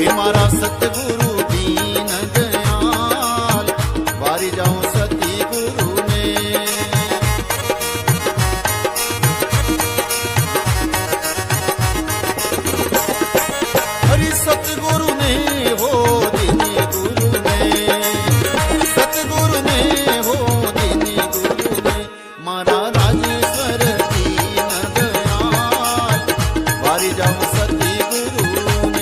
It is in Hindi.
हे मारा सतगुरु दीन दयाल, वारी जाऊं सती गुरु ने। हरि सतगुरु ने